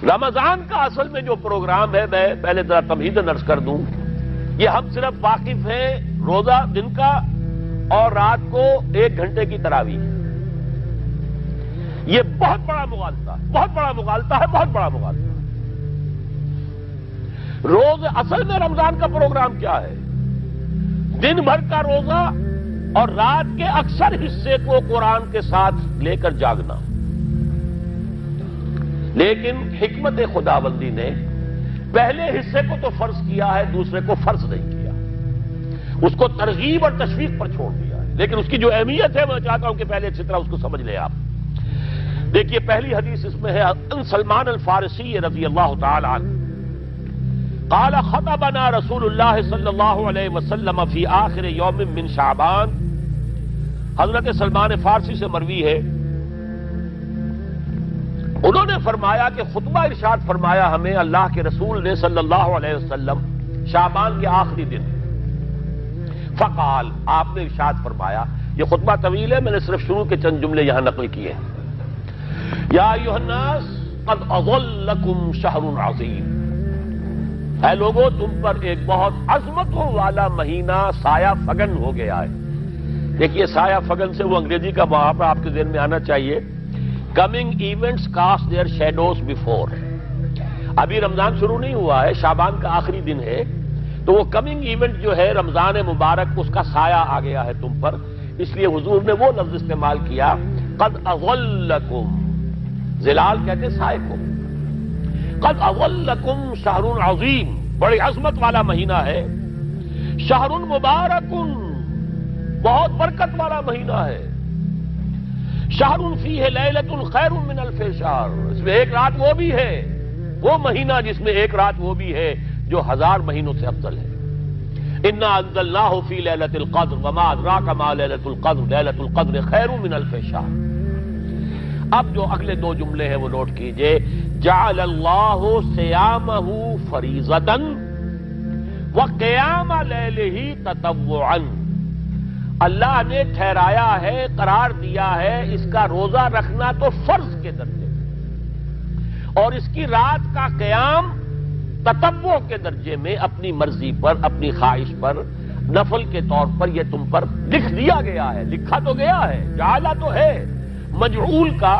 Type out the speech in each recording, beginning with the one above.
رمضان کا اصل میں جو پروگرام ہے، میں پہلے ذرا تمہیداً عرض کر دوں، یہ ہم صرف واقف ہیں روزہ دن کا اور رات کو 1 گھنٹے کی تراویح۔ یہ بہت بڑا مغالطہ ہے، بہت بڑا مغالطہ ہے، بہت بڑا مغالطہ ہے۔ روز اصل میں رمضان کا پروگرام کیا ہے؟ دن بھر کا روزہ اور رات کے اکثر حصے کو قرآن کے ساتھ لے کر جاگنا۔ لیکن حکمت خداوندی نے پہلے حصے کو تو فرض کیا ہے، دوسرے کو فرض نہیں کیا، اس کو ترغیب اور تشویق پر چھوڑ دیا ہے۔ لیکن اس کی جو اہمیت ہے میں چاہتا ہوں کہ پہلے اچھی طرح اس کو سمجھ لیں آپ۔ دیکھیے پہلی حدیث اس میں ہے ان سلمان الفارسی رضی اللہ تعالی عنہ قال خطبنا رسول اللہ صلی اللہ علیہ وسلم فی آخر یوم من شعبان۔ حضرت سلمان فارسی سے مروی ہے، انہوں نے فرمایا کہ خطبہ ارشاد فرمایا ہمیں اللہ کے رسول نے صلی اللہ علیہ وسلم شعبان کے آخری دن۔ فقال، آپ نے ارشاد فرمایا، یہ خطبہ طویل ہے، میں نے صرف شروع کے چند جملے یہاں نقل کیے ہیں۔ یا ایھا الناس قد اظلکم شہر عظیم، اے لوگوں تم پر ایک بہت عظمتوں والا مہینہ سایہ فگن ہو گیا ہے۔ دیکھیے سایہ فگن سے وہ انگریزی کا محاورہ آپ کے ذہن میں آنا چاہیے، coming events cast their shadows before. ابھی رمضان شروع نہیں ہوا ہے، شعبان کا آخری دن ہے، تو وہ کمنگ ایونٹ جو ہے رمضان مبارک، اس کا سایہ آ گیا ہے تم پر، اس لیے حضور نے وہ لفظ استعمال کیا قد اظلکم، ظلال کہتے سائے کو، قد اظلکم شہر عظیم، بڑی عظمت والا مہینہ ہے، شہر مبارک، بہت برکت والا مہینہ ہے، شہر فیہ لیلۃ خیر من الف شہر، اس میں ایک رات وہ بھی ہے، وہ مہینہ جس میں ایک رات وہ بھی ہے جو 1000 مہینوں سے افضل ہے۔ انا انزلناہ فی لیلۃ القدر وما ادراک ما لیلۃ القدر لیلۃ القدر خیر من الف شہر۔ اب جو اگلے 2 جملے ہیں وہ نوٹ کیجئے، جعل اللہ صیامہ فریضۃ وقیام لیلہ تطوعا، اللہ نے ٹھہرایا ہے، قرار دیا ہے اس کا روزہ رکھنا تو فرض کے درجے میں، اور اس کی رات کا قیام تطوع کے درجے میں، اپنی مرضی پر، اپنی خواہش پر، نفل کے طور پر یہ تم پر لکھ دیا گیا ہے، لکھا تو گیا ہے، جعلہ تو ہے۔ مجعول کا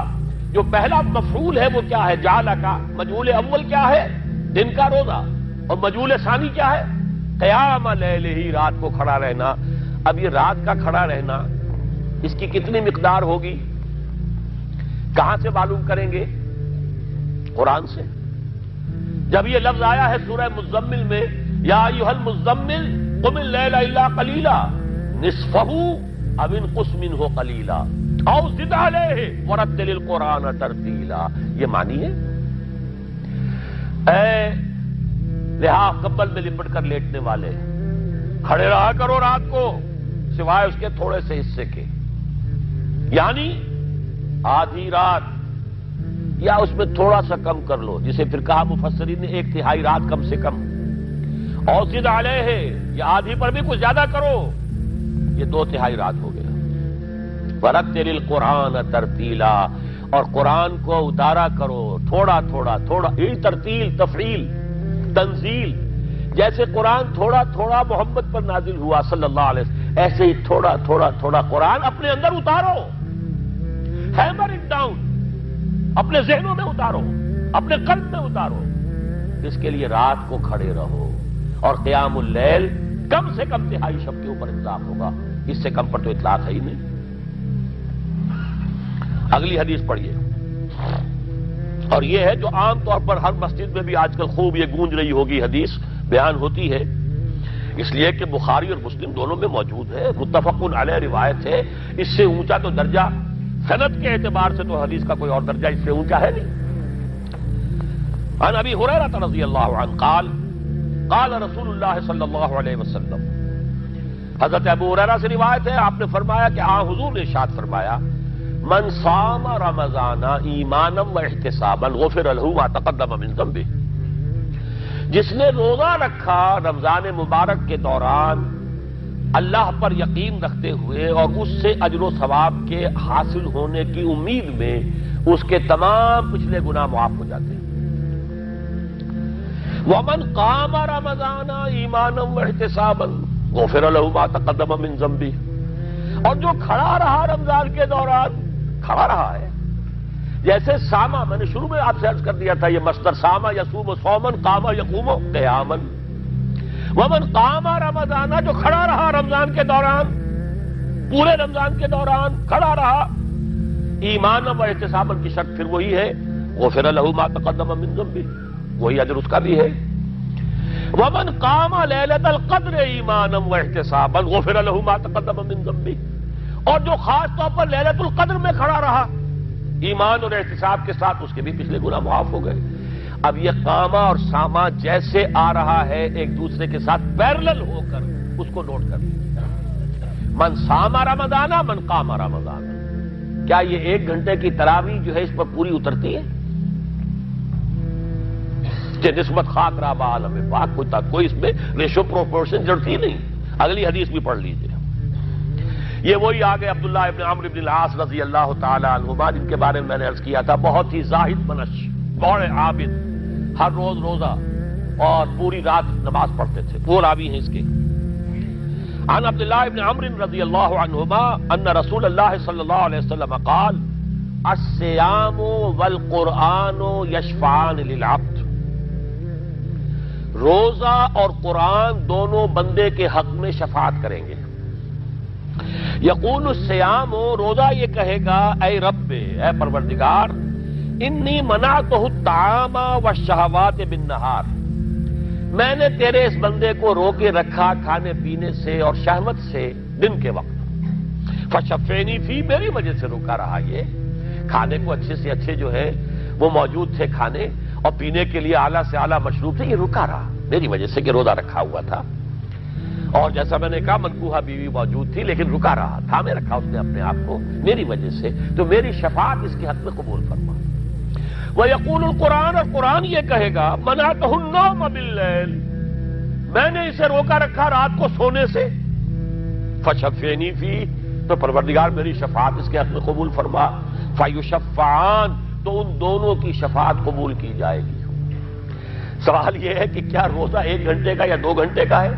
جو پہلا مفعول ہے وہ کیا ہے؟ جعلہ کا مجعول اول کیا ہے؟ دن کا روزہ، اور مجعول ثانی کیا ہے؟ قیام لیلہ، رات کو کھڑا رہنا۔ اب یہ رات کا کھڑا رہنا اس کی کتنی مقدار ہوگی؟ کہاں سے معلوم کریں گے؟ قرآن سے۔ جب یہ لفظ آیا ہے سورہ مزمل میں، یا ایھا المزمل قم اللیل الا قلیلا نصفہ او انقص منہ قلیلا او زد علیہ ورتل القرآن ترتیلا، یہ معنی ہے۔ اے لحاظ کمبل میں لپٹ کر لیٹنے والے، کھڑے رہا کرو رات کو سوائے اس کے تھوڑے سے حصے کے، یعنی آدھی رات یا اس میں تھوڑا سا کم کر لو، جسے پھر کہا مفسرین نے 1/3 رات کم سے کم، اور زد علیہ یا آدھی پر بھی کچھ زیادہ کرو، یہ 2/3 رات ہو گیا۔ ورتل القرآن ترتیلا، اور قرآن کو اتارا کرو تھوڑا تھوڑا تھوڑا، یہ ترتیل، تفعیل، تنزیل، جیسے قرآن تھوڑا تھوڑا محمد پر نازل ہوا صلی اللہ علیہ وسلم، ایسے ہی تھوڑا تھوڑا تھوڑا قرآن اپنے اندر اتارو، ہیمر اٹ ڈاؤن، اپنے ذہنوں میں اتارو، اپنے قلب میں اتارو۔ اس کے لیے رات کو کھڑے رہو، اور قیام اللیل کم سے کم 1/3 شب کے اوپر اطلاق ہوگا، اس سے کم پر تو اطلاق ہے ہی نہیں۔ اگلی حدیث پڑھیے، اور یہ ہے جو عام طور پر ہر مسجد میں بھی آج کل خوب یہ گونج رہی ہوگی، حدیث بیان ہوتی ہے، اس لیے کہ بخاری اور مسلم دونوں میں موجود ہے، متفق علیہ روایت ہے، اس سے اونچا تو درجہ سند کے اعتبار سے تو حدیث کا کوئی اور درجہ اس سے اونچا ہے نہیں۔ عن ابی ہریرہ رضی اللہ عنہ قال قال رسول اللہ صلی اللہ علیہ وسلم، حضرت ابو ہریرہ سے روایت ہے، آپ نے فرمایا کہ حضور نے ارشاد فرمایا، من صام رمضان ایمانا واحتسابا غفر له ما تقدم من ذنبه، جس نے روزہ رکھا رمضان مبارک کے دوران اللہ پر یقین رکھتے ہوئے اور اس سے اجر و ثواب کے حاصل ہونے کی امید میں، اس کے تمام پچھلے گناہ معاف ہو جاتے ہیں۔ وَمَنْ قَامَ رَمَضَانَ ایمانا واحتسابا غفر له ما تقدم من ذنبه، اور جو کھڑا رہا رمضان کے دوران، کھڑا رہا ہے، جیسے ساما، میں نے شروع میں آپ سے عرض کر دیا تھا، یہ مصدر ساما یصوم صومن، قام یقوم قیاما، ومن قام رمضان، جو کھڑا رہا رمضان کے دوران، پورے رمضان کے دوران کھڑا رہا، ایمان و احتسابا کی شرط پھر وہی ہے، غفر له ما تقدم من ذنبه، وہی اجر اس کا بھی ہے، ومن قام لیلۃ القدر ایمانا واحتسابا غفر له ما تقدم من ذنبه، اور جو خاص طور پر لیلۃ القدر میں کھڑا رہا ایمان اور احتساب کے ساتھ، اس کے بھی پچھلے گناہ معاف ہو گئے۔ اب یہ قامہ اور سامہ جیسے آ رہا ہے ایک دوسرے کے ساتھ پیرلل ہو کر، اس کو نوٹ کر لیں، من سام رمضان من قام رمضان، کیا یہ 1 گھنٹے کی تراویح جو ہے اس پر پوری اترتی ہے؟ نسبت خاک رابع عالم پاک، کوئی اس میں ریشو پروپورشن جڑتی نہیں۔ اگلی حدیث بھی پڑھ لیجئے، یہ وہی آگے عبداللہ ابن عمرو بن العاص رضی اللہ تعالی عنہما، جن کے بارے میں میں نے عرض کیا تھا، بہت ہی زاہد منش، بڑے عابد، ہر روز روزہ اور پوری رات نماز پڑھتے تھے، وہ راوی ہیں اس کے۔ عن عبداللہ ابن عمرو رضی اللہ عنہما ان رسول اللہ صلی اللہ علیہ وسلم قال الصیام والقرآن یشفعان للعبد، روزہ اور قرآن دونوں بندے کے حق میں شفاعت کریں گے۔ یقول الصیام، روزہ یہ کہے گا اے رب، اے پروردگار، انی منعتہ الطعام والشہوات بالنہار، میں نے تیرے اس بندے کو روکے رکھا کھانے پینے سے اور شہوت سے دن کے وقت، فشفینی فی، میری وجہ سے روکا رہا، یہ کھانے کو اچھے سے اچھے جو ہے وہ موجود تھے کھانے، اور پینے کے لیے اعلیٰ سے اعلیٰ مشروب تھے، یہ رکا رہا میری وجہ سے کہ روزہ رکھا ہوا تھا، اور جیسا میں نے کہا منکوحہ بیوی موجود تھی لیکن رکا رہا، تھامے رکھا اس نے اپنے آپ کو میری وجہ سے، تو میری شفاعت اس کے حق میں قبول فرما۔ وَيَقُولُ الْقُرْآنُ، اور قرآن یہ کہے گا مَنَعْتُهُ النَّوْمَ بِاللَّيْلِ، میں نے اسے روکا رکھا رات کو سونے سے، فَشَفِّعْنِي فِيهِ، تو پروردگار میری شفاعت اس کے حق میں قبول فرما، فَيُشَفَّعَانِ، تو ان دونوں کی شفاعت قبول کی جائے گی۔ سوال یہ ہے کہ کیا روزہ 1 گھنٹے کا یا 2 گھنٹے کا ہے؟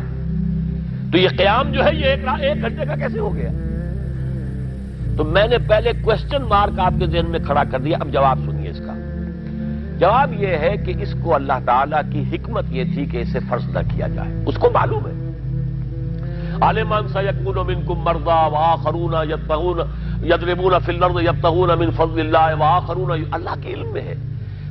تو یہ قیام جو ہے یہ 1 گھنٹے کا کیسے ہو گیا؟ تو میں نے پہلے کوسچن مارک آپ کے ذہن میں کھڑا کر دیا، اب جواب سنیے اس کا۔ جواب یہ ہے کہ اس کو اللہ تعالیٰ کی حکمت یہ تھی کہ اسے فرض نہ کیا جائے، اس کو معلوم ہے۔ عَلِمَ سَيَكُونُ مِنكُم مَّرْضَىٰ وَآخَرُونَ يَضْرِبُونَ فِي الْأَرْضِ يَبْتَغُونَ مِن فَضْلِ اللَّهِ وَآخَرُونَ، اللہ کے علم میں ہے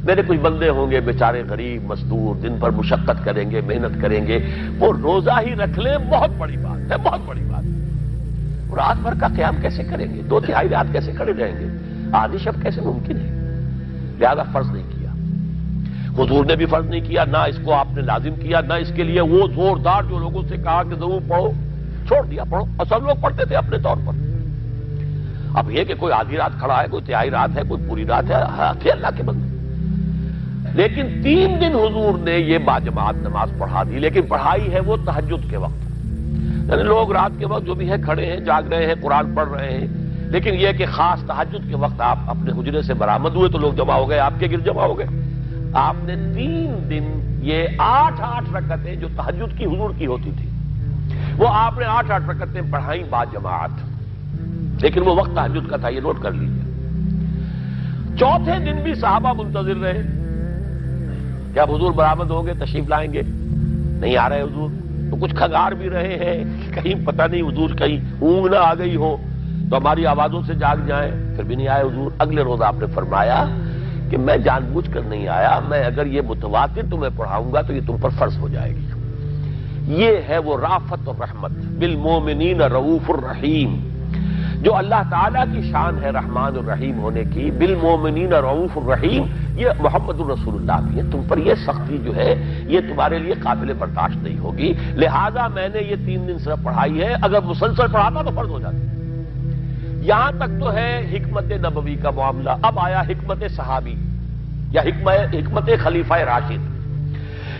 میرے کچھ بندے ہوں گے بیچارے غریب مزدور، دن پر مشقت کریں گے، محنت کریں گے، وہ روزہ ہی رکھ لیں، بہت بڑی بات ہے، بہت بڑی بات ہے۔ رات بھر کا قیام کیسے کریں گے؟ 2/3 رات کیسے کھڑے رہیں گے؟ آدھی شب کیسے ممکن ہے؟ لہذا فرض نہیں کیا، حضور نے بھی فرض نہیں کیا، نہ اس کو آپ نے لازم کیا، نہ اس کے لیے وہ زوردار جو لوگوں سے کہا کہ ضرور پڑھو، چھوڑ دیا پڑھو، اور سب لوگ پڑھتے تھے اپنے طور پر۔ اب یہ کہ کوئی آدھی رات کھڑا ہے، کوئی 1/3 رات ہے، کوئی پوری رات ہے، تھے اللہ کے بندے۔ لیکن 3 دن حضور نے یہ باجماعت نماز پڑھا دی، لیکن پڑھائی ہے وہ تہجد کے وقت، یعنی لوگ رات کے وقت جو بھی ہے کھڑے ہیں، جاگ رہے ہیں، قرآن پڑھ رہے ہیں، لیکن یہ کہ خاص تہجد کے وقت آپ اپنے حجرے سے برآمد ہوئے تو لوگ جمع ہو گئے، آپ کے گرد جمع ہو گئے۔ آپ نے 3 دن یہ 8 رکعتیں جو تہجد کی حضور کی ہوتی تھی، وہ آپ نے 8 رکعتیں پڑھائیں باجماعت، لیکن وہ وقت تہجد کا تھا، یہ نوٹ کر لیجیے۔ چوتھے دن بھی صحابہ منتظر رہے، کیا حضور برآمد ہوں گے، تشریف لائیں گے؟ نہیں آ رہے حضور، تو کچھ کھنگار بھی رہے ہیں، کہیں پتہ نہیں حضور کہیں اونگ نہ آ گئی ہو تو ہماری آوازوں سے جاگ جائیں، پھر بھی نہیں آئے حضور۔ اگلے روز آپ نے فرمایا کہ میں جان بوجھ کر نہیں آیا، میں اگر یہ متواتر تمہیں پڑھاؤں گا تو یہ تم پر فرض ہو جائے گی۔ یہ ہے وہ رافت اور رحمت، بالمومنین رؤوف الرحیم، جو اللہ تعالیٰ کی شان ہے رحمان الرحیم ہونے کی، بالمومنین رؤوف الرحیم، یہ محمد الرسول اللہ بھی ہے، تم پر یہ سختی جو ہے یہ تمہارے لیے قابل برداشت نہیں ہوگی، لہذا میں نے یہ 3 دن صرف پڑھائی ہے، اگر مسلسل پڑھاتا تو فرض ہو جاتی۔ یہاں تک تو ہے حکمت نبوی کا معاملہ، اب آیا حکمت صحابی یا حکمت خلیفہ راشد۔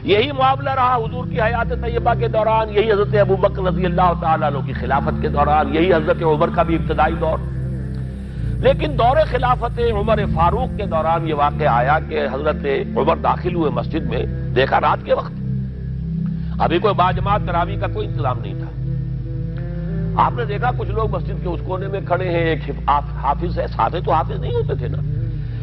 یہی معاملہ رہا حضور کی حیات طیبہ کے دوران، یہی حضرت ابوبکر رضی اللہ تعالیٰ عنہ کی خلافت کے دوران، یہی حضرت عمر کا بھی ابتدائی دور۔ لیکن دور خلافت عمر فاروق کے دوران یہ واقعہ آیا کہ حضرت عمر داخل ہوئے مسجد میں، دیکھا رات کے وقت ابھی کوئی باجماعت تراویح کا کوئی انتظام نہیں تھا، آپ نے دیکھا کچھ لوگ مسجد کے اس کونے میں کھڑے ہیں، ایک حافظ ہے، ساتھ تو حافظ نہیں ہوتے تھے نا،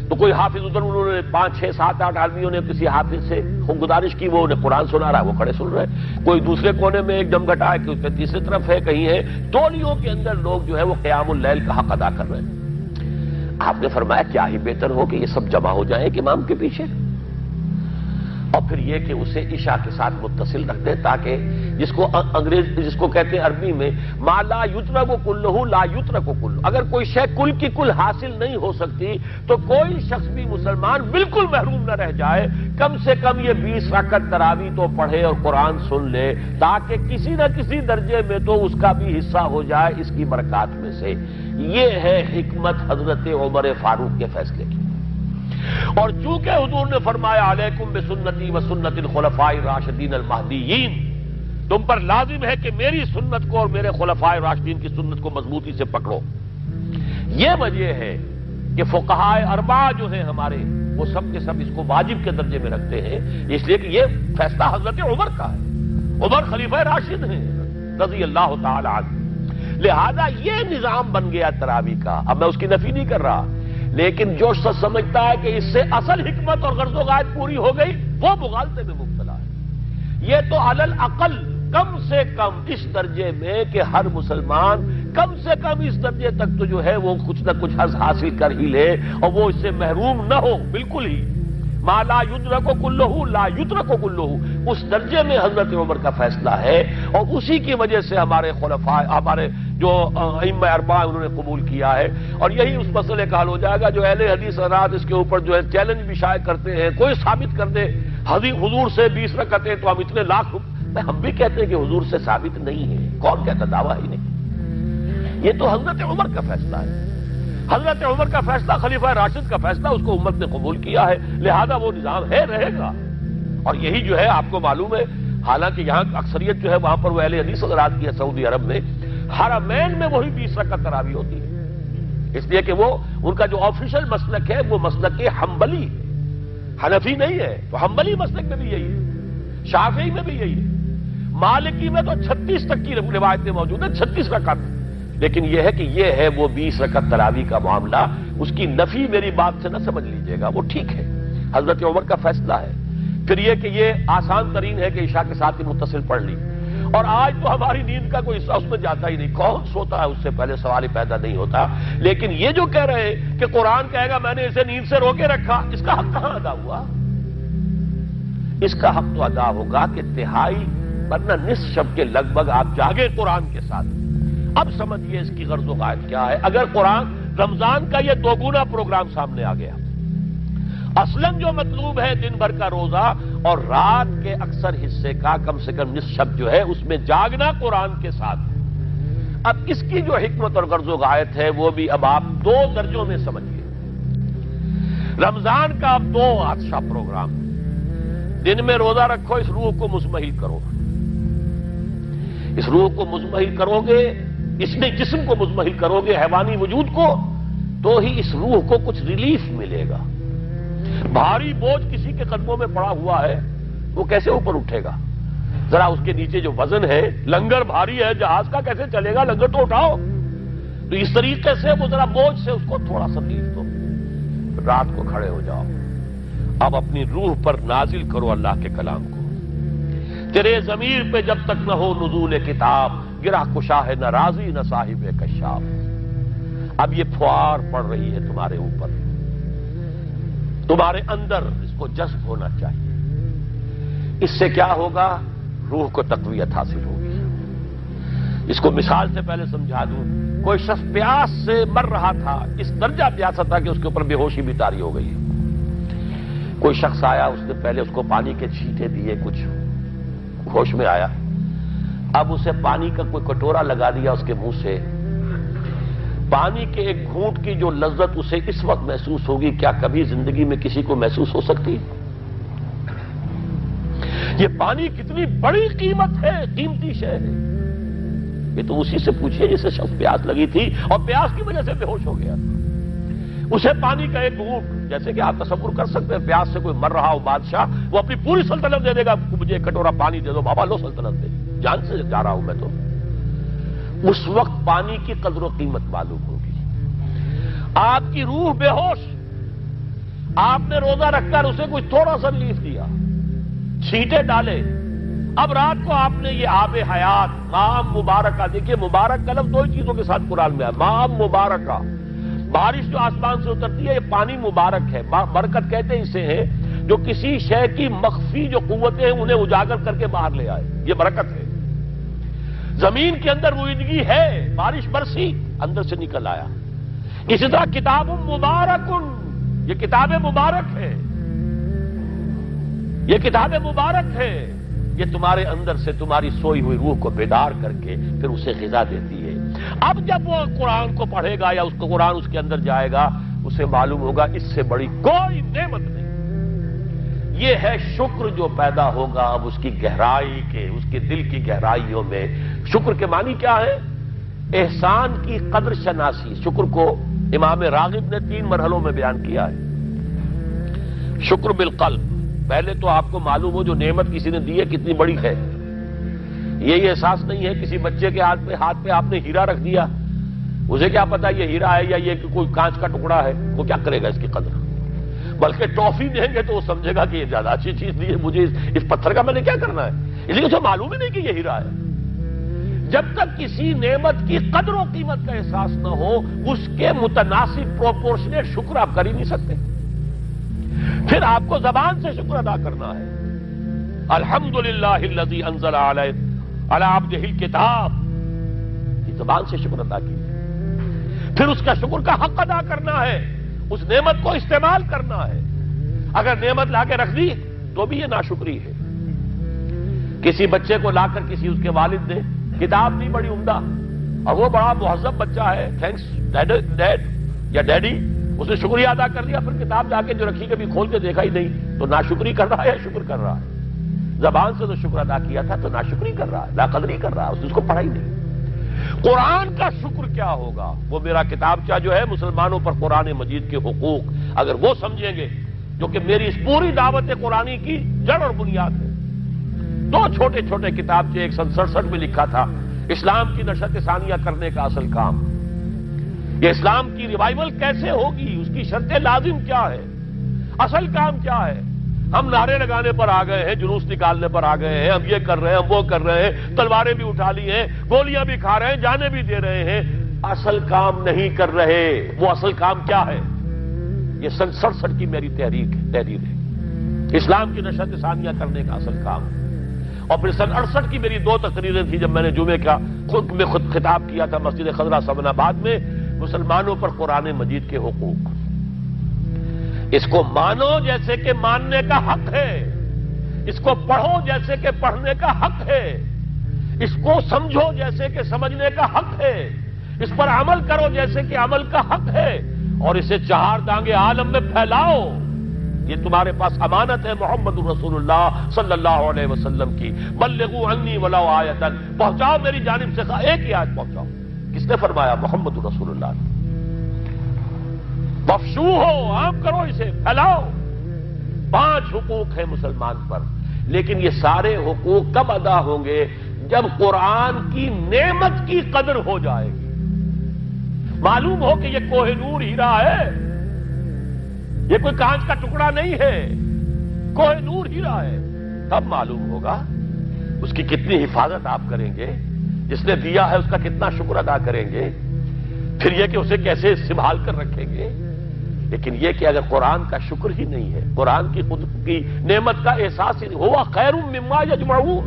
تو کوئی حافظ ادھر، انہوں نے 5 6 7 8 آدمیوں نے کسی حافظ سے گزارش کی، وہ انہیں قرآن سنا رہا ہے، وہ کھڑے سن رہے ہیں، کوئی دوسرے کونے میں ایک دم گھٹا ہے کہ اس پہ تیسری طرف ہے، کہیں ہے، تولیوں کے اندر لوگ جو ہے وہ قیام اللیل کا حق ادا کر رہے ہیں۔ آپ نے فرمایا کیا ہی بہتر ہو کہ یہ سب جمع ہو جائیں ایک امام کے پیچھے، اور پھر یہ کہ اسے عشاء کے ساتھ متصل رکھ دیں، تاکہ جس کو کہتے ہیں عربی میں ما لا یترک کلہ لا یترک کلہ، اگر کوئی شے کل کی کل حاصل نہیں ہو سکتی تو کوئی شخص بھی مسلمان بالکل محروم نہ رہ جائے، کم سے کم یہ 20 رکعت تراویح تو پڑھے اور قرآن سن لے، تاکہ کسی نہ کسی درجے میں تو اس کا بھی حصہ ہو جائے اس کی برکات میں سے۔ یہ ہے حکمت حضرت عمر فاروق کے فیصلے کی۔ اور چونکہ حضور نے فرمایا علیکم بسنتی و سنت الخلفاء الراشدین المہدیین، تم پر لازم ہے کہ میری سنت کو اور میرے خلفاء راشدین کی سنت کو مضبوطی سے پکڑو، یہ وجہ ہے کہ فقہاء اربعہ جو ہیں ہمارے، وہ سب کے سب اس کو واجب کے درجے میں رکھتے ہیں، اس لیے کہ یہ فیصلہ حضرت عمر کا ہے، عمر خلیفہ راشد ہیں رضی اللہ تعالی عنہ، لہذا یہ نظام بن گیا تراویح کا۔ اب میں اس کی نفی نہیں کر رہا، لیکن جو شخص سمجھتا ہے کہ اس سے اصل حکمت اور غرض و غایت پوری ہو گئی، وہ مغالطے میں مبتلا ہے۔ یہ تو علی الاقل کم سے کم اس درجے میں کہ ہر مسلمان کم سے کم اس درجے تک تو جو ہے وہ کچھ نہ کچھ حظ حاصل کر ہی لے، اور وہ اس سے محروم نہ ہو بالکل ہی۔ ما لا یدرک کلہ لا یترک کلہ، اس درجے میں حضرت عمر کا فیصلہ ہے، اور اسی کی وجہ سے ہمارے خلفاء، ہمارے جو ائمہ اربعہ انہوں نے قبول کیا ہے، اور یہی اس مسئلے کا حل ہو جائے گا۔ جو اہل حدیث حضرات اس کے اوپر جو ہے چیلنج بھی شائع کرتے ہیں، کوئی ثابت کر دے حضور سے 20 رکعتیں تو ہم اتنے لاکھ روپے، ہم بھی کہتے ہیں کہ حضور سے ثابت نہیں ہے، کون کہتا؟ دعویٰ ہی نہیں، یہ تو حضرت عمر کا فیصلہ ہے، حضرت عمر کا فیصلہ، خلیفہ راشد کا فیصلہ، اس کو امت نے قبول کیا ہے، لہذا وہ نظام ہے، رہے گا۔ اور یہی جو ہے آپ کو معلوم ہے، حالانکہ یہاں اکثریت جو ہے وہاں پر وہ اہل حدیث حضرات کی ہے سعودی عرب میں، حرمین میں وہی 20 رکعت تراویح ہوتی ہے، اس لیے کہ وہ ان کا جو آفیشل مسلک ہے وہ مسلک حنبلی، حنفی نہیں ہے، تو حنبلی مسلک میں بھی یہی ہے، شافعی میں بھی یہی ہے، مالکی میں تو 36 تک کی روایتیں موجود ہیں، 36 رکعت، لیکن یہ ہے کہ یہ ہے وہ 20 رکعت تراویح کا معاملہ، اس کی نفی میری بات سے نہ سمجھ لیجئے گا، وہ ٹھیک ہے، حضرت عمر کا فیصلہ ہے۔ پھر یہ کہ یہ آسان ترین ہے کہ عشاء کے ساتھ ہی متصل پڑھ لی، اور آج تو ہماری نیند کا کوئی حصہ اس میں جاتا ہی نہیں، کون سوتا ہے اس سے پہلے، سوال ہی پیدا نہیں ہوتا۔ لیکن یہ جو کہہ رہے ہیں کہ قرآن کہے گا میں نے اسے نیند سے روکے رکھا، اس کا حق کہاں ادا ہوا؟ اس کا حق تو ادا ہوگا کہ تہائی ورنہ نصف شب کے لگ بھگ آپ جاگے قرآن کے ساتھ۔ اب سمجھیے اس کی غرض و غایت کیا ہے۔ اگر قرآن رمضان کا یہ دوگنا پروگرام سامنے آ گیا، اصلاً جو مطلوب ہے دن بھر کا روزہ اور رات کے اکثر حصے کا کم سے کم نصف شب جو ہے اس میں جاگنا قرآن کے ساتھ، اب اس کی جو حکمت اور غرض و غایت ہے وہ بھی اب آپ 2 درجوں میں سمجھیے۔ رمضان کا اب 2 اچھا پروگرام، دن میں روزہ رکھو، اس روح کو مزمحل کرو، اس روح کو مزمحل کرو گے، اس نے جسم کو مزمحل کرو گے، حیوانی وجود کو، تو ہی اس روح کو کچھ ریلیف ملے گا۔ بھاری بوجھ کسی کے قدموں میں پڑا ہوا ہے، وہ کیسے اوپر اٹھے گا؟ ذرا اس کے نیچے جو وزن ہے، لنگر بھاری ہے، جہاز کا کیسے چلے گا؟ لنگر تو اٹھاؤ۔ تو اس طریقے سے وہ ذرا بوجھ سے اس کو تھوڑا سا ریلیف دو، رات کو کھڑے ہو جاؤ، اب اپنی روح پر نازل کرو اللہ کے کلام کو۔ تیرے ضمیر پہ جب تک نہ ہو نزول کتاب، گرہ کشا ہے نہ راضی نہ صاحب کشاف۔ اب یہ پھوار پڑ رہی ہے تمہارے اوپر، تمہارے اندر اس کو جذب ہونا چاہیے۔ اس سے کیا ہوگا؟ روح کو تقویت حاصل ہوگی۔ اس کو مثال سے پہلے سمجھا دوں، کوئی شخص پیاس سے مر رہا تھا، اس درجہ پیاسا تھا کہ اس کے اوپر بے ہوشی بھی طاری ہو گئی۔ کوئی شخص آیا، اس نے پہلے اس کو پانی کے چھینٹے دیے، کچھ ہوش میں آیا، اب اسے پانی کا کوئی کٹورا لگا دیا اس کے منہ سے، پانی کے ایک گھونٹ کی جو لذت اسے اس وقت محسوس ہوگی، کیا کبھی زندگی میں کسی کو محسوس ہو سکتی؟ یہ پانی کتنی بڑی قیمت ہے، قیمتی شے ہے، یہ تو اسی سے پوچھئے جسے شخص پیاس لگی تھی اور پیاس کی وجہ سے بے ہوش ہو گیا۔ اسے پانی کا ایک گھونٹ، جیسے کہ آپ تصور کر سکتے ہیں پیاس سے کوئی مر رہا ہو بادشاہ، وہ اپنی پوری سلطنت دے دے گا، مجھے ایک کٹورا پانی دے دو بابا، لو سلطنت دے، جان سے جا رہا ہوں میں تو۔ اس وقت پانی کی قدر و قیمت معلوم ہوگی۔ آپ کی روح بے ہوش، آپ نے روزہ رکھ کر اسے کوئی تھوڑا سا ریلیف دیا، چھینٹے ڈالے، اب رات کو آپ نے یہ آب حیات ماء مبارکہ، دیکھیے مبارک کا لفظ دو ہی چیزوں کے ساتھ قرآن میں ہے، ماء مبارکہ، بارش جو آسمان سے اترتی ہے یہ پانی مبارک ہے، برکت کہتے ہیں اسے ہیں جو کسی شے کی مخفی جو قوتیں ہیں انہیں اجاگر کر کے باہر لے آئے، یہ برکت ہے۔ زمین کے اندر روئیدگی ہے، بارش برسی اندر سے نکل آیا۔ اسی طرح کتاب مبارک، یہ کتاب مبارک ہے، یہ کتاب مبارک ہے، یہ تمہارے اندر سے تمہاری سوئی ہوئی روح کو بیدار کر کے پھر اسے غذا دیتی ہے۔ اب جب وہ قرآن کو پڑھے گا یا اس کو قرآن اس کے اندر جائے گا، اسے معلوم ہوگا اس سے بڑی کوئی نعمت نہیں۔ یہ ہے شکر جو پیدا ہوگا اب اس کی گہرائی کے، اس کے دل کی گہرائیوں میں۔ شکر کے معنی کیا ہے؟ احسان کی قدر شناسی۔ شکر کو امام راغب نے 3 مرحلوں میں بیان کیا ہے۔ شکر بالقلب، پہلے تو آپ کو معلوم ہو جو نعمت کسی نے دی ہے کتنی بڑی ہے، یہ احساس نہیں ہے۔ کسی بچے کے ہاتھ پہ آپ نے ہیرا رکھ دیا، اسے کیا پتا یہ ہیرا ہے یا یہ کوئی کانچ کا ٹکڑا ہے، وہ کیا کرے گا اس کی قدر؟ بلکہ ٹافی دیں گے تو وہ سمجھے گا کہ یہ زیادہ اچھی چیز دی ہے مجھے، اس پتھر کا میں نے کیا کرنا ہے، اس لیے اسے معلوم ہی نہیں کہ یہ ہیرا ہے۔ جب تک کسی نعمت کی قدر و قیمت کا احساس نہ ہو، اس کے متناسب پروپورشنیٹ شکر آپ کر ہی نہیں سکتے۔ پھر آپ کو زبان سے شکر ادا کرنا ہے۔ الحمدللہ الذی انزل علی عبدہ الکتاب، یہ زبان سے شکر ادا کیجیے۔ پھر اس کا شکر کا حق ادا کرنا ہے، اس نعمت کو استعمال کرنا ہے۔ اگر نعمت لا کے رکھ دی تو بھی یہ ناشکری ہے۔ کسی بچے کو لا کر کسی اس کے والد نے کتاب دی بڑی عمدہ، اور وہ بڑا مہذب بچہ ہے، تھینکس ڈیڈ یا ڈیڈی، اس نے شکریہ ادا کر دیا، پھر کتاب جا کے جو رکھی کبھی کھول کے دیکھا ہی نہیں، تو ناشکری کر رہا ہے یا شکر کر رہا ہے؟ زبان سے تو شکر ادا کیا تھا تو ناشکری کر رہا ہے، لاقدری کر رہا ہے، اس نے اس کو پڑھا ہی نہیں۔ قرآن کا شکر کیا ہوگا؟ وہ میرا کتابچہ جو ہے مسلمانوں پر قرآن مجید کے حقوق، اگر وہ سمجھیں گے جو کہ میری اس پوری دعوت قرآنی کی جڑ اور بنیاد ہے۔ 2 چھوٹے چھوٹے کتابچے 167 میں لکھا تھا، اسلام کی نشت ثانیہ کرنے کا اصل کام، یہ اسلام کی ریوائول کیسے ہوگی، اس کی شرط لازم کیا ہے، اصل کام کیا ہے۔ ہم نعرے لگانے پر آ گئے ہیں، جلوس نکالنے پر آ گئے ہیں، ہم یہ کر رہے ہیں، ہم وہ کر رہے ہیں، تلواریں بھی اٹھا لی ہیں، گولیاں بھی کھا رہے ہیں، جانیں بھی دے رہے ہیں، اصل کام نہیں کر رہے۔ وہ اصل کام کیا ہے؟ یہ سن 67 کی میری تحریر ہے، اسلام کی نشت ثانیہ کرنے کا اصل کام۔ اور پھر سن 68 کی میری 2 تقریریں تھیں جب میں نے جمعے کا خود خطاب کیا تھا مسجد خضرہ سمن آباد میں، مسلمانوں پر قرآن مجید کے حقوق۔ اس کو مانو جیسے کہ ماننے کا حق ہے، اس کو پڑھو جیسے کہ پڑھنے کا حق ہے، اس کو سمجھو جیسے کہ سمجھنے کا حق ہے، اس پر عمل کرو جیسے کہ عمل کا حق ہے، اور اسے 4 دانگے عالم میں پھیلاؤ۔ یہ تمہارے پاس امانت ہے محمد رسول اللہ صلی اللہ علیہ وسلم کی۔ بلغوا عنی ولو آیۃ، پہنچاؤ میری جانب سے ایک ہی آیت پہنچاؤ۔ کس نے فرمایا؟ محمد رسول اللہ نے۔ مفشو ہو، عام کرو، اسے پھیلاؤ۔ 5 حقوق ہیں مسلمان پر، لیکن یہ سارے حقوق کب ادا ہوں گے؟ جب قرآن کی نعمت کی قدر ہو جائے گی، معلوم ہو کہ یہ کوہ نور ہیرا ہے، یہ کوئی کانچ کا ٹکڑا نہیں ہے، کوہ نور ہیرا ہے، تب معلوم ہوگا اس کی کتنی حفاظت آپ کریں گے، جس نے دیا ہے اس کا کتنا شکر ادا کریں گے، پھر یہ کہ اسے کیسے سنبھال کر رکھیں گے۔ لیکن یہ کہ اگر قرآن کا شکر ہی نہیں ہے، قرآن کی خود کی نعمت کا احساس ہی نہیں، ہوا خیر مما یجمعون،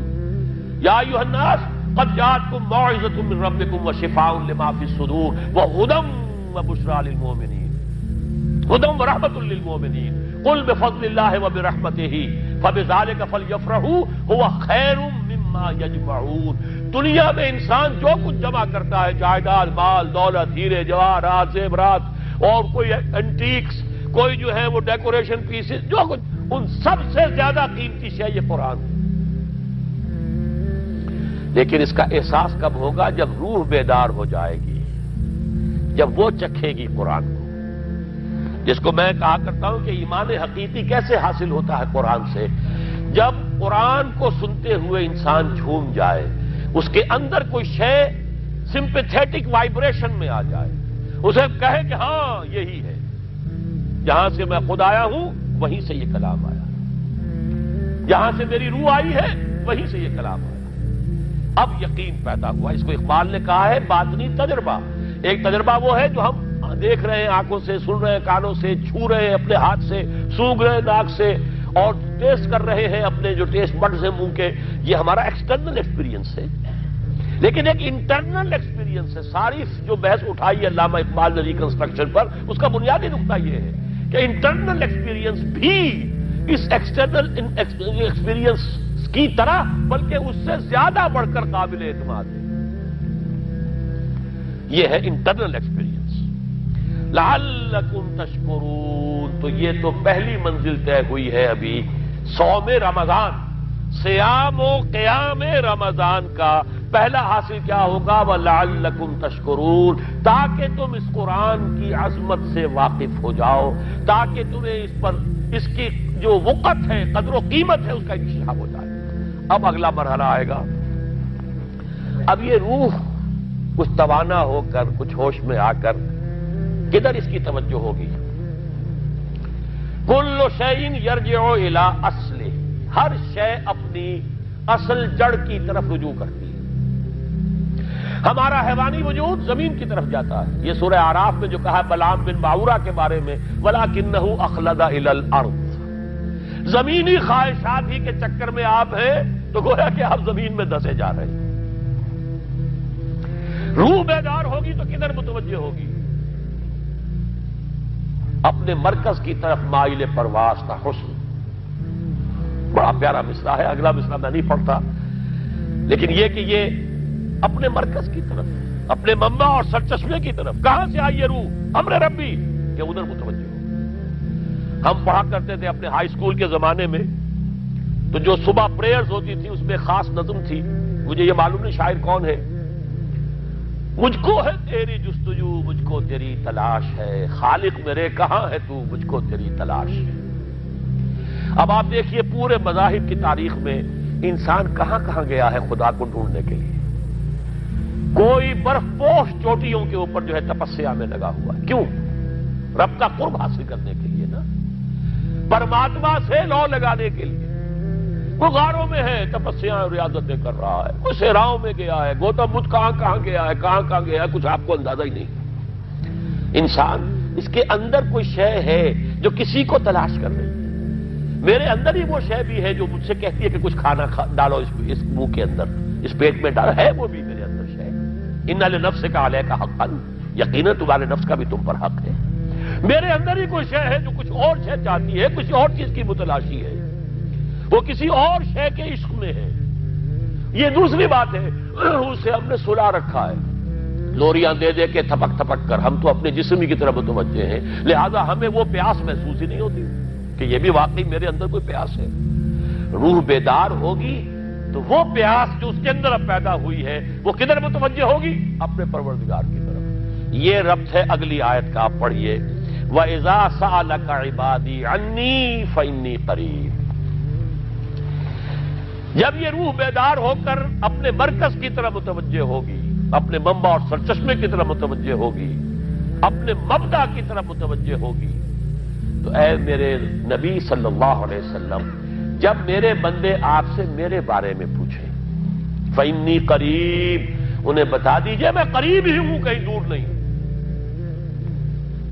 یا ایھا الناس قد جاءتکم موعظۃ من ربکم وشفاء لما فی الصدور وہدی وبشریٰ للمؤمنین، ہدی ورحمۃ للمؤمنین، قل بفضل اللہ وبرحمتہ فبذلک فلیفرحوا ھو خیر مما یجمعون۔ دنیا میں انسان جو کچھ جمع کرتا ہے، جائیداد، مال، دولت، ہیرے جواہرات، زیورات، اور کوئی اینٹیکس، کوئی جو ہے وہ ڈیکوریشن پیسز، جو کچھ، ان سب سے زیادہ قیمتی شے یہ قرآن ہے۔ لیکن اس کا احساس کب ہوگا؟ جب روح بیدار ہو جائے گی، جب وہ چکھے گی قرآن کو۔ جس کو میں کہا کرتا ہوں کہ ایمان حقیقی کیسے حاصل ہوتا ہے قرآن سے؟ جب قرآن کو سنتے ہوئے انسان جھوم جائے، اس کے اندر کوئی شے سمپیتھیٹک وائبریشن میں آ جائے، اسے کہے کہ ہاں یہی ہے، جہاں سے میں خود آیا ہوں وہیں سے یہ کلام آیا، جہاں سے میری روح آئی ہے وہیں سے یہ کلام آیا۔ اب یقین پیدا ہوا۔ اس کو اقبال نے کہا ہے باطنی تجربہ۔ ایک تجربہ وہ ہے جو ہم دیکھ رہے ہیں آنکھوں سے، سن رہے ہیں کانوں سے، چھو رہے ہیں اپنے ہاتھ سے، سونگھ رہے ہیں ناک سے، اور ٹیسٹ کر رہے ہیں اپنے جو ٹیسٹ بڈز ہیں منہ کے، یہ ہمارا ایکسٹرنل ایکسپیرینس ہے۔ لیکن ایک انٹرنل ایکسپیرینس ہے۔ ساری جو بحث اٹھائی ہے علامہ اقبال نے ریکنسٹرکشن پر، اس کا بنیادی نقطہ یہ ہے کہ انٹرنل ایکسپیرینس بھی اس ایکسٹرنل ایکسپیرینس کی طرح بلکہ اس سے زیادہ بڑھ کر قابل اعتماد ہے۔ یہ ہے انٹرنل ایکسپیرینس۔ لعلکم تشکرون، تو یہ تو پہلی منزل طے ہوئی ہے ابھی صوم رمضان، صیام و قیام رمضان کا پہلا حاصل کیا ہوگا؟ وَلَعَلَّكُمْ تَشْكُرُونَ، تاکہ تم اس قرآن کی عظمت سے واقف ہو جاؤ، تاکہ تمہیں اس پر اس کی جو وقت ہے، قدر و قیمت ہے، اس کا انکشاف ہو جائے۔ اب اگلا مرحلہ آئے گا۔ اب یہ روح کچھ توانا ہو کر، کچھ ہوش میں آ کر کدھر اس کی توجہ ہوگی؟ کل شیء یرجع الی اصلہ، ہر شے اپنی اصل جڑ کی طرف رجوع کرتی ہے۔ ہمارا حیوانی وجود زمین کی طرف جاتا ہے۔ یہ سورہ اعراف میں جو کہا بلعام بن باورہ کے بارے میں، وَلَكِنَّهُ أَخْلَدَ إِلَى الْأَرْضِ، زمینی خواہشات ہی کے چکر میں آپ ہیں تو گویا کہ آپ زمین میں دسے جا رہے ہیں۔ روح بیدار ہوگی تو کدھر متوجہ ہوگی؟ اپنے مرکز کی طرف مائل پرواز کا حسن۔ بڑا پیارا مصرع ہے، اگلا مصرع میں نہیں پڑھتا، لیکن یہ کہ یہ اپنے مرکز کی طرف، اپنے منبع اور سرچشمے کی طرف، کہاں سے آئی یہ روح؟ امر ربی، کہ ادھر متوجہ ہو۔ ہم پڑھا کرتے تھے اپنے ہائی اسکول کے زمانے میں، تو جو صبح پریئرز ہوتی تھی اس میں خاص نظم تھی، مجھے یہ معلوم نہیں شاعر کون ہے۔ مجھ کو ہے تیری جستجو، مجھ کو تیری تلاش ہے، خالق میرے کہاں ہے تو، مجھ کو تیری تلاش ہے۔ اب آپ دیکھیے پورے مذاہب کی تاریخ میں انسان کہاں کہاں گیا ہے خدا کو ڈھونڈنے کے لیے۔ کوئی برف پوش چوٹیوں کے اوپر جو ہے تپسیا میں لگا ہوا ہے، کیوں؟ رب کا قرب حاصل کرنے کے لیے نا، پرماتما سے لو لگانے کے لیے۔ وہ غاروں میں ہے، تپسیا ریاضتیں کر رہا ہے، کوئی صحراؤں میں گیا ہے، گوتم بدھ کہاں کہاں گیا ہے، کہاں کہاں گیا ہے، کچھ آپ کو اندازہ ہی نہیں۔ انسان اس کے اندر کوئی شے ہے جو کسی کو تلاش کر رہی ہے۔ میرے اندر ہی وہ شے بھی ہے جو مجھ سے کہتی ہے کہ کچھ کھانا ڈالو اس منہ کے اندر، اس پیٹ میں ڈالو، ہے وہ بھی میرے اندر شے۔ ان لنفسک علیک حقا، یقیناً تمہارے نفس کا بھی تم پر حق ہے۔ میرے اندر ہی کوئی شے ہے جو کچھ اور شے چاہتی ہے، کچھ اور چیز کی متلاشی ہے، وہ کسی اور شے کے عشق میں ہے۔ یہ دوسری بات ہے، اسے ہم نے سلا رکھا ہے، لوریاں دے دے کے تھپک تھپک کر۔ ہم تو اپنے جسم کی طرف متوجہ ہیں، لہذا ہمیں وہ پیاس محسوس ہی نہیں ہوتی کہ یہ بھی واقعی میرے اندر کوئی پیاس ہے۔ روح بیدار ہوگی تو وہ پیاس جو اس کے اندر اب پیدا ہوئی ہے وہ کدھر متوجہ ہوگی؟ اپنے پروردگار کی طرف۔ یہ ربط ہے اگلی آیت کا، آپ پڑھیے، وَإِذَا سَأَلَكَ عِبَادِي عَنِّي فَإِنِّي قَرِيبٌ۔ جب یہ روح بیدار ہو کر اپنے مرکز کی طرف متوجہ ہوگی، اپنے منبع اور سرچشمے کی طرف متوجہ ہوگی، اپنے مبدا کی طرف متوجہ ہوگی، تو اے میرے نبی صلی اللہ علیہ وسلم، جب میرے بندے آپ سے میرے بارے میں پوچھیں، فَإِنِّي قَرِيب، انہیں بتا دیجئے میں قریب ہی ہوں، کہیں دور نہیں۔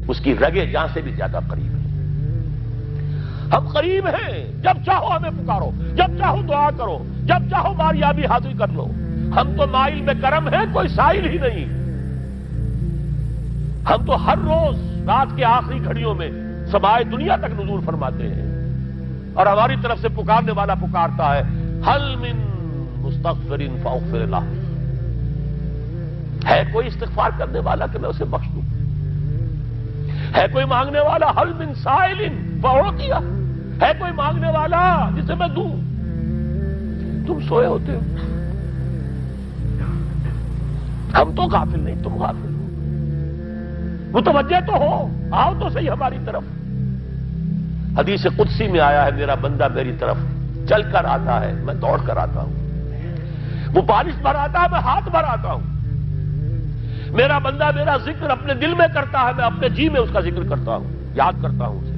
اس کی رگے جاں سے بھی زیادہ قریب ہے۔ ہم قریب ہیں، جب چاہو ہمیں پکارو، جب چاہو دعا کرو، جب چاہو باریابی حاصل کر لو۔ ہم تو مائل میں کرم ہیں، کوئی سائل ہی نہیں۔ ہم تو ہر روز رات کے آخری گھڑیوں میں سمائے دنیا تک نزول فرماتے ہیں، اور ہماری طرف سے پکارنے والا پکارتا ہے، حل من مستغفر فاغفر لہ، ہے کوئی استغفار کرنے والا کہ میں اسے بخش دوں؟ ہے کوئی مانگنے والا؟ حل من سائل فاعطیہ، ہے کوئی مانگنے والا جسے میں دوں؟ تم سوئے ہوتے ہو، ہم تو غافل نہیں، تم غافل ہو۔ متوجہ تو ہو، آؤ تو صحیح ہماری طرف۔ حدیث قدسی میں آیا ہے میرا بندہ میری طرف چل کر آتا ہے، میں دوڑ کر آتا ہوں۔ وہ بارش بھر آتا ہے، میں ہاتھ بھر آتا ہوں۔ میرا بندہ میرا ذکر اپنے دل میں کرتا ہے، میں اپنے جی میں اس کا ذکر کرتا ہوں، یاد کرتا ہوں اسے۔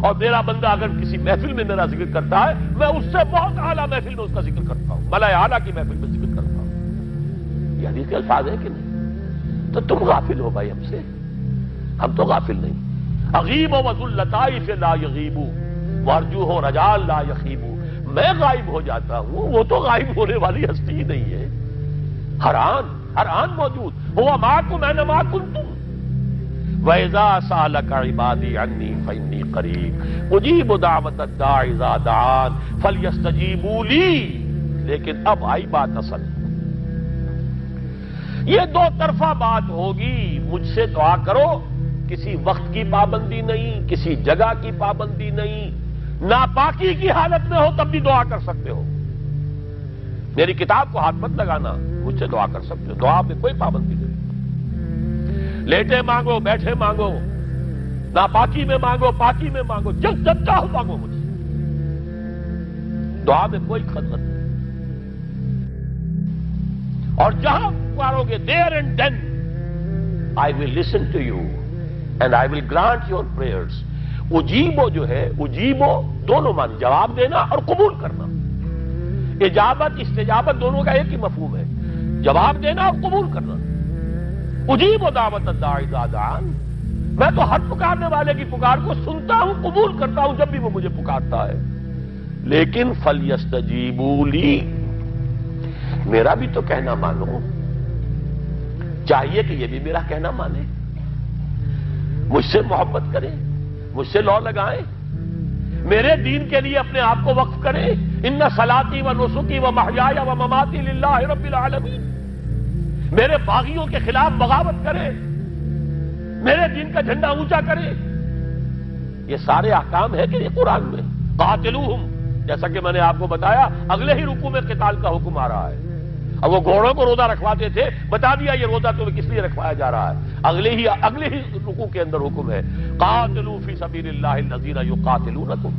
اور میرا بندہ اگر کسی محفل میں میرا ذکر کرتا ہے، میں اس سے بہت اعلیٰ محفل میں اس کا ذکر کرتا ہوں، ملائے اعلیٰ کی محفل میں ذکر کرتا ہوں۔ یہ حدیث کے الفاظ ہیں کہ نہیں؟ تو تم غافل ہو بھائی ہم سے، ہم تو غافل نہیں۔ اغیب و وذو اللطائف لا یغیب وارجو ہو رجال لا یخیب، میں غائب ہو جاتا ہوں، وہ تو غائب ہونے والی ہستی ہی نہیں ہے، ہر آن موجود، هو معکم اینما کنتم۔ وَإِذَا سَأَلَكَ عِبَادِي عَنِّي فَإِنِّي قَرِيبٌ أُجِيبُ دَعْوَةَ الدَّاعِ إِذَا دَعَانِ فَلْيَسْتَجِیبُوا لِی۔ لیکن اب آئی بات اصل، یہ دو طرفہ بات ہوگی، مجھ سے دعا کرو، کسی وقت کی پابندی نہیں، کسی جگہ کی پابندی نہیں، ناپاکی کی حالت میں ہو تب بھی دعا کر سکتے ہو، میری کتاب کو ہاتھ مت لگانا، مجھ سے دعا کر سکتے ہو، دعا میں کوئی پابندی نہیں، لیٹے مانگو، بیٹھے مانگو، ناپاکی میں مانگو، پاکی میں مانگو، جب چاہو مانگو مجھ سے، دعا میں کوئی خطر نہیں۔ اور جہاں پکارو گے there and then I will listen to you and I will grant your prayers۔ اجیبو جو ہے، اجیبو دونوں معنی، جواب دینا اور قبول کرنا، اجابت استجابت دونوں کا ایک ہی مفہوم ہے، جواب دینا اور قبول کرنا۔ اجیبو دعوت الداعی اذا دعان، میں تو ہر پکارنے والے کی پکار کو سنتا ہوں، قبول کرتا ہوں جب بھی وہ مجھے پکارتا ہے، لیکن فلیستجیبوا لی، میرا بھی تو کہنا مانو، چاہیے کہ یہ بھی میرا کہنا مانے، مجھ سے محبت کریں، مجھ سے لو لگائیں، میرے دین کے لیے اپنے آپ کو وقف کریں۔ ان صلاتی و نسکی و محیای و مماتی للہ رب العالمین، میرے باغیوں کے خلاف بغاوت کریں، میرے دین کا جھنڈا اونچا کریں، یہ سارے احکام ہے کہ یہ قرآن میں۔ قاتلوہم، جیسا کہ میں نے آپ کو بتایا اگلے ہی رکوع میں قتال کا حکم آ رہا ہے، اب وہ گھوڑوں کو روزہ رکھواتے تھے، بتا دیا یہ روزہ تمہیں کس لیے رکھوایا جا رہا ہے، اگلے ہی رکوع کے اندر حکم ہے، قاتلوا فی سبیل اللہ الذین یقاتلونکم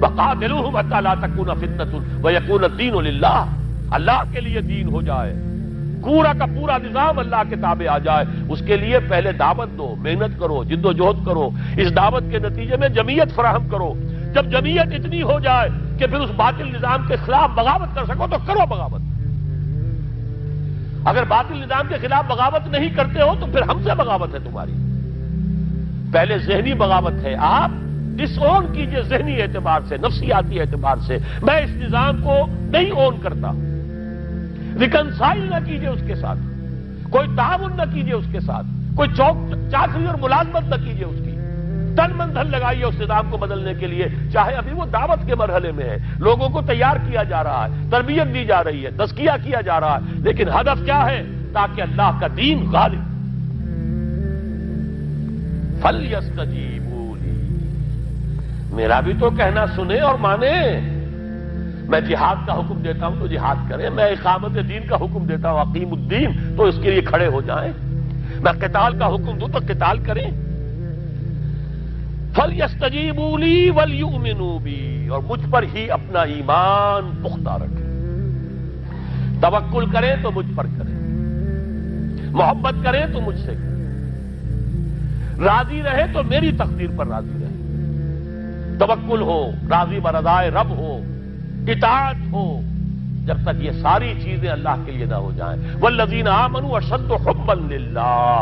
وقاتلوہم حتی لا تکون فتنۃ ویکون الدین للہ، اللہ کے لیے دین ہو جائے، پورا کا پورا نظام اللہ کے تابع آ جائے، اس کے لیے پہلے دعوت دو، محنت کرو، جد و جہد کرو، اس دعوت کے نتیجے میں جمعیت فراہم کرو، جب جمعیت اتنی ہو جائے کہ پھر اس باطل نظام کے خلاف بغاوت کر سکو تو کرو بغاوت، اگر باطل نظام کے خلاف بغاوت نہیں کرتے ہو تو پھر ہم سے بغاوت ہے تمہاری، پہلے ذہنی بغاوت ہے، آپ ڈس اون کیجئے ذہنی اعتبار سے، نفسیاتی اعتبار سے، میں اس نظام کو نہیں اون کرتا، ریکنسائل نہ کیجئے اس کے ساتھ، کوئی تعاون نہ کیجئے اس کے ساتھ، کوئی چاکری اور ملازمت نہ کیجئے اس کی، تن من دھن لگائیے اس نظام کو بدلنے کے لیے، چاہے ابھی وہ دعوت کے مرحلے میں ہے، لوگوں کو تیار کیا جا رہا ہے، تربیت دی جا رہی ہے، تزکیہ کیا جا رہا ہے، لیکن ہدف کیا ہے؟ تاکہ اللہ کا دین غالب۔ فَلْيَسْتَجِیبُوا لِی، میرا بھی تو کہنا سنیں اور مانیں، میں جہاد کا حکم دیتا ہوں تو جہاد کریں، میں اقامت دین کا حکم دیتا ہوں اقیم الدین تو اس کے لیے کھڑے ہو جائیں، میں قتال کا حکم دوں تو قتال کریں۔ فَلْيَسْتَجِیبُوا لِی وَلْیُؤْمِنُوا بِی، اور مجھ پر ہی اپنا ایمان پختہ رکھیں، توکل کریں تو مجھ پر کریں، محبت کریں تو مجھ سے کریں، راضی رہے تو میری تقدیر پر راضی رہے، توکل ہو، راضی برضائے رب ہو، اطاعت ہو، جب تک یہ ساری چیزیں اللہ کے لیے نہ ہو جائیں۔ والذین آمنوا اشد حبا للہ،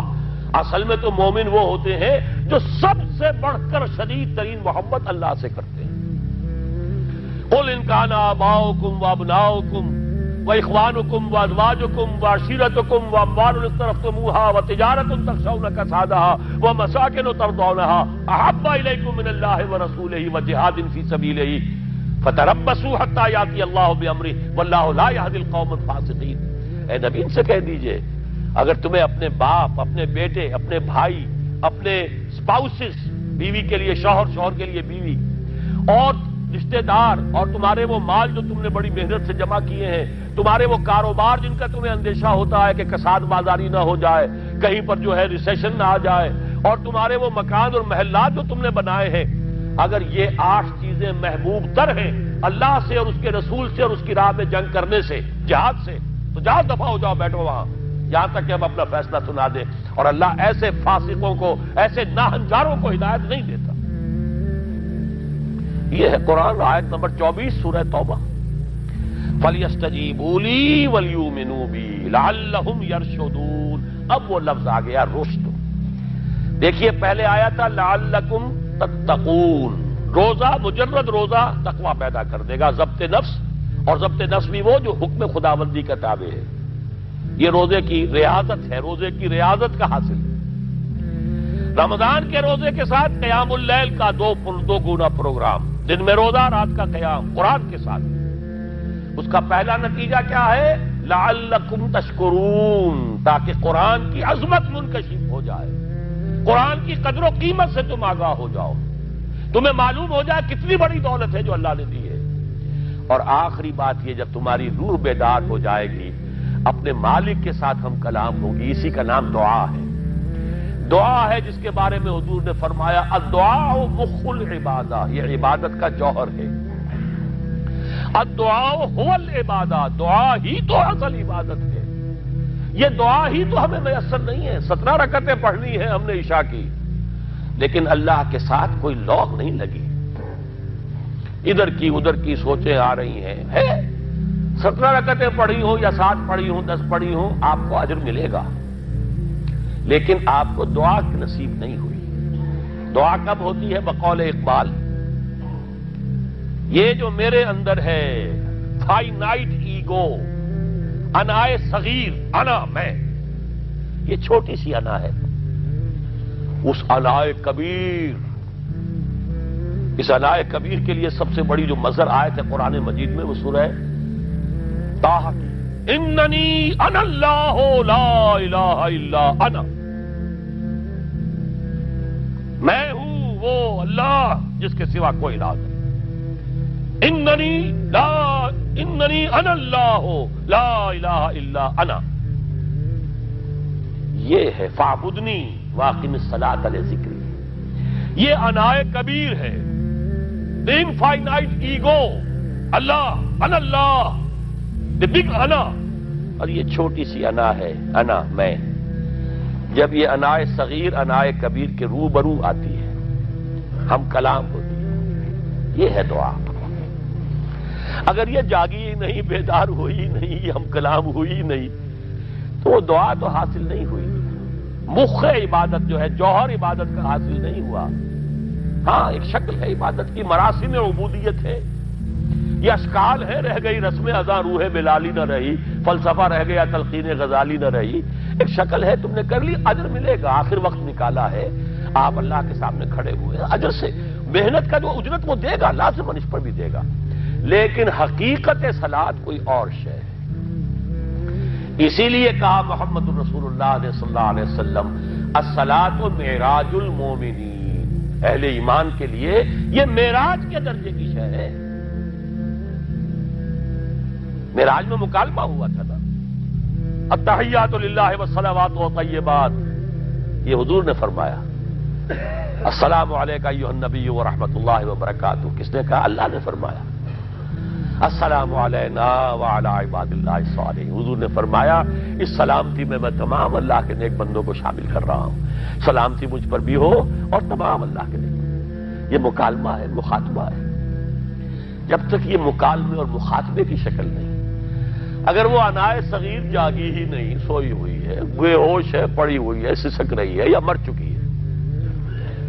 اصل میں تو مومن وہ ہوتے ہیں جو سب سے بڑھ کر شدید ترین محبت اللہ سے کرتے ہیں۔ قل ان کان آباؤکم وابناؤکم واخوانکم وازواجکم وعشیرتکم واموال اقترفتموها وتجارۃ تخشون کسادها ومساکن ترضونها احب الیکم من اللہ ورسولہ وجہاد فی سبیلہ فتربصوا حتی یاتی اللہ بامرہ واللہ لا یہدی القوم الفاسقین۔ اے نبی ان سے کہہ دیجئے اگر تمہیں اپنے باپ، اپنے بیٹے، اپنے بھائی، اپنے اسپاؤسز، بیوی کے لیے شوہر، شوہر کے لیے بیوی، اور رشتہ دار، اور تمہارے وہ مال جو تم نے بڑی محنت سے جمع کیے ہیں، تمہارے وہ کاروبار جن کا تمہیں اندیشہ ہوتا ہے کہ کساد بازاری نہ ہو جائے، کہیں پر جو ہے ریسیشن نہ آ جائے، اور تمہارے وہ مکان اور محلات جو تم نے بنائے ہیں، اگر یہ 8 چیزیں محبوب تر ہیں اللہ سے اور اس کے رسول سے اور اس کی راہ میں جنگ کرنے سے، جہاد سے، تو جہاد دفع ہو جاؤ، بیٹھو وہاں یہاں تک کہ ہم اپنا فیصلہ سنا دیں۔ اور اللہ ایسے فاسقوں کو، ایسے ناہنجاروں کو ہدایت نہیں دیتا۔ یہ ہے قرآن، آیت نمبر 24 سورہ توبہ۔ فَلْيَسْتَجِيبُوا لِي وَلْيُؤْمِنُوا بِي لَعَلَّهُمْ يَرْشُدُونَ۔ اب وہ لفظ آ گیا رشد۔ دیکھیے پہلے آیا تھا لَعَلَّكُمْ تَتَّقُونَ، روزہ، مجرد روزہ تقوی پیدا کر دے گا، ضبط نفس، اور ضبط نفس بھی وہ جو حکم خداوندی کا تابع ہے۔ یہ روزے کی ریاضت ہے، روزے کی ریاضت کا حاصل ہے۔ رمضان کے روزے کے ساتھ قیام اللیل کا دو گنا پروگرام، دن میں روزہ، رات کا قیام قرآن کے ساتھ۔ اس کا پہلا نتیجہ کیا ہے؟ لعلکم تشکرون، تاکہ قرآن کی عظمت منکشف ہو جائے، قرآن کی قدر و قیمت سے تم آگاہ ہو جاؤ، تمہیں معلوم ہو جائے کتنی بڑی دولت ہے جو اللہ نے دی ہے۔ اور آخری بات یہ، جب تمہاری روح بیدار ہو جائے گی، اپنے مالک کے ساتھ ہم کلام ہوں گی۔ اسی کا نام دعا ہے۔ دعا ہے جس کے بارے میں حضور نے فرمایا الدعاء مخ العبادہ، یہ عبادت کا جوہر ہے۔ الدعاء هو العبادہ، دعا ہی تو اصل عبادت ہے۔ یہ دعا ہی تو ہمیں میسر نہیں ہے۔ 17 رکعتیں پڑھنی ہے ہم نے عشاء کی، لیکن اللہ کے ساتھ کوئی لوگ نہیں لگی، ادھر کی ادھر کی سوچیں آ رہی ہیں۔ 17 رکعتیں پڑھی ہوں یا 7 پڑھی ہوں، 10 پڑھی ہوں، آپ کو اجر ملے گا، لیکن آپ کو دعا نصیب نہیں ہوئی۔ دعا کب ہوتی ہے؟ بقول اقبال، یہ جو میرے اندر ہے فائنائٹ ایگو، انائے صغیر، انا میں، یہ چھوٹی سی انا ہے، اس انائے کبیر، اس انائے کبیر کے لیے سب سے بڑی جو مظہر آیت ہے قرآن مجید میں وہ سورہ طٰہٰ کی، اننی انا اللہ لا الہ الا انا، میں ہوں وہ اللہ جس کے سوا کوئی الہ نہیں۔ اننی انا اللہ لا الہ الا انا، یہ ہے فاعبدنی واقم الصلاۃ لذکری۔ یہ انائے کبیر ہے، انفائنائٹ ایگو، اللہ، انا اللہ، دی بگ انا، اور یہ چھوٹی سی انا ہے، انا میں۔ جب یہ انائے صغیر انائے کبیر کے روبرو آتی ہے، ہم کلام ہوتی ہے، یہ ہے دعا۔ اگر یہ جاگی ہی نہیں، بیدار ہوئی ہی نہیں، ہم کلام ہوئی ہی نہیں، تو وہ دعا تو حاصل نہیں ہوئی، مخ عبادت جو ہے، جوہر عبادت کا حاصل نہیں ہوا۔ ہاں ایک شکل ہے عبادت کی، مراسم عبودیت ہے، یہ اشکال ہے، رہ گئی رسم اذاں روح بلالی نہ رہی، فلسفہ رہ گیا تلقین غزالی نہ رہی، ایک شکل ہے، تم نے کر لی، اجر ملے گا۔ آخر وقت نکالا ہے، آپ اللہ کے سامنے کھڑے ہوئے ہیں، اجر سے محنت کا جو اجرت وہ دے گا، لازماً اس پر بھی دے گا، لیکن حقیقت صلاۃ کوئی اور شے ہے۔ اسی لیے کہا محمد الرسول اللہ نے صلی اللہ علیہ وسلم الصلاۃ معراج المومنین، اہل ایمان کے لیے یہ معراج کے درجے کی شے ہے۔ معراج میں مکالمہ ہوا تھا نا، التحیات للہ والصلوات والطیبات، یہ حضور نے فرمایا السلام علیکہ ایھا النبی ورحمۃ اللہ وبرکاتہ، کس نے کہا؟ اللہ نے فرمایا السلام علینا وعلی عباد اللہ الصالحین، حضور نے فرمایا اس سلامتی میں تمام اللہ کے نیک بندوں کو شامل کر رہا ہوں، سلامتی مجھ پر بھی ہو اور تمام اللہ کے نیک۔ یہ مکالمہ ہے، مخاطبہ ہے۔ جب تک یہ مکالمے اور مخاطبے کی شکل نہیں، اگر وہ انائے صغیر جاگی ہی نہیں، سوئی ہوئی ہے، بے ہوش ہے، پڑی ہوئی ہے، سسک رہی ہے یا مر چکی ہے،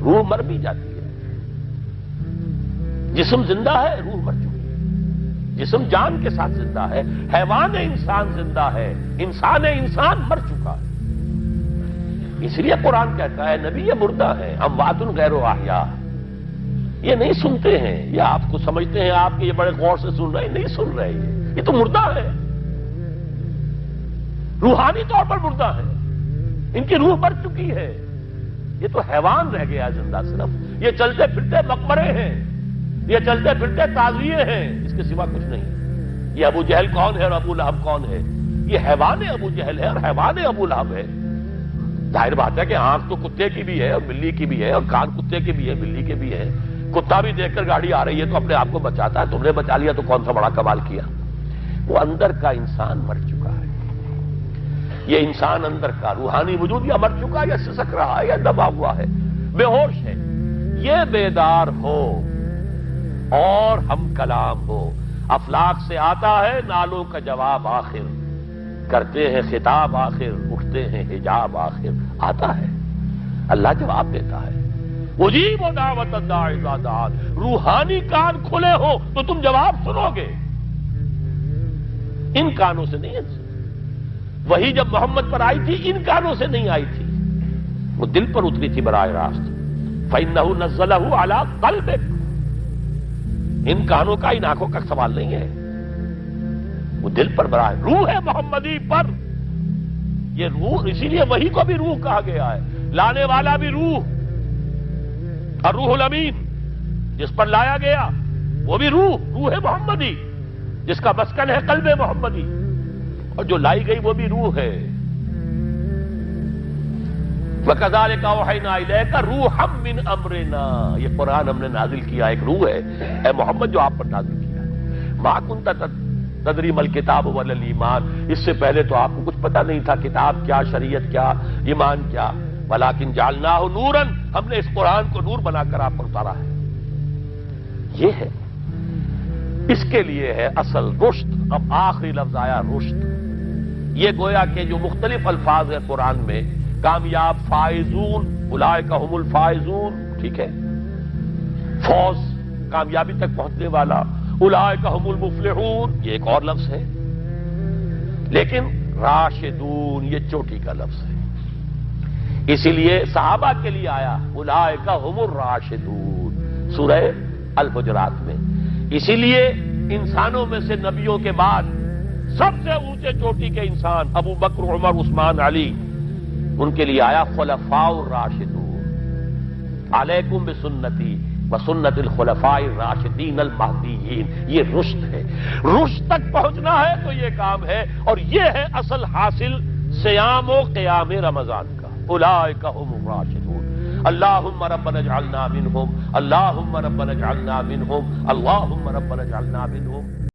روح مر بھی جاتی ہے، جسم زندہ ہے، روح مر چکی ہے، جسم جان کے ساتھ زندہ ہے، حیوان انسان زندہ ہے، انسان مر چکا ہے۔ اس لیے قرآن کہتا ہے نبی یہ مردہ ہے، اموات غیر احیاء، یہ نہیں سنتے ہیں، یہ آپ کو سمجھتے ہیں آپ کے یہ بڑے غور سے سن رہے ہیں، نہیں سن رہے ہیں، یہ تو مردہ ہے، روحانی طور پر مردہ ہے، ان کی روح مر چکی ہے، یہ تو حیوان رہ گیا زندہ، صرف یہ چلتے پھرتے مقبرے ہیں، یہ چلتے پھرتے تعزیے ہیں، اس کے سوا کچھ نہیں۔ یہ ابو جہل کون ہے اور ابو لہب کون ہے؟ یہ حیوان ابو جہل ہے اور حیوان ابو لہب ہے۔ ظاہر بات ہے کہ آنکھ تو کتے کی بھی ہے اور بلی کی بھی ہے اور کان کتے کے بھی ہے بلی کے بھی ہے. کتا بھی دیکھ کر گاڑی آ رہی ہے تو اپنے آپ کو بچاتا ہے. تم نے بچا لیا تو کون سا بڑا کمال کیا. وہ اندر کا انسان مر چکا ہے. یہ انسان اندر کا روحانی وجود یا مر چکا ہے یا سسک رہا ہے یا دبا ہوا ہے, بے ہوش ہے. یہ بیدار ہو اور ہم کلام ہو. افلاک سے آتا ہے نالوں کا جواب آخر, کرتے ہیں خطاب آخر, اٹھتے ہیں حجاب آخر. آتا ہے, اللہ جواب دیتا ہے. اجیب دعوت الداعی اذا دعان. روحانی کان کھلے ہو تو تم جواب سنو گے, ان کانوں سے نہیں. وہی جب محمد پر آئی تھی ان کانوں سے نہیں آئی تھی, وہ دل پر اتری تھی براہ راست. فَإِنَّهُ نَزَّلَهُ عَلَىٰ قَلْبِكَ. ان کانوں کا ان آنکھوں کا سوال نہیں ہے, وہ دل پر براہ روح ہے محمدی پر. یہ روح, اسی لیے وہی کو بھی روح کہا گیا ہے. لانے والا بھی روح, اور روح الامین جس پر لایا گیا وہ بھی روح, روح محمدی جس کا مسکن ہے قلب محمدی, اور جو لائی گئی وہ بھی روح ہے. وَكَذَلِكَ أَوْحَيْنَا إِلَيْكَ رُوحًا مِّنْ أَمْرِنَا. یہ قرآن ہم نے نازل کیا, ایک روح ہے اے محمد جو آپ پر نازل کیا. مَا كُنْتَ تَدْرِي مَا الْكِتَابُ وَلَا الْإِيمَانُ. اس سے پہلے تو آپ کو کچھ پتہ نہیں تھا, کتاب کیا, شریعت کیا, ایمان کیا. وَلَكِنْ جَعَلْنَاهُ نُورًا. ہم نے اس قرآن کو نور بنا کر آپ پر اتارا ہے. یہ ہے, اس کے لیے ہے اصل رشد. اب آخری لفظ آیا رشد. یہ گویا کہ جو مختلف الفاظ ہیں قرآن میں, کامیاب, فائزون, اولئک هم الفائزون, ٹھیک ہے, فوز, کامیابی تک پہنچنے والا, اولئک هم المفلحون, یہ ایک اور لفظ ہے. لیکن راشدون یہ چوٹی کا لفظ ہے, اسی لیے صحابہ کے لیے آیا اولئک هم الراشدون سورہ الحجرات میں. اسی لیے انسانوں میں سے نبیوں کے بعد سب سے اونچے چوٹی کے انسان ابو بکر, عمر, عثمان, علی, ان کے لیے آیا خلفاء الراشدون. علیکم بسنتی وسنت الخلفاء الراشدین المہدیین. یہ رشد ہے, رشد تک پہنچنا ہے تو یہ کام ہے, اور یہ ہے اصل حاصل صیام و قیام رمضان کا. اولئک هم الراشدون. اللہم ربنا اجعلنا منہم, اللہم ربنا اجعلنا منہم, اللہم ربنا اجعلنا منہم.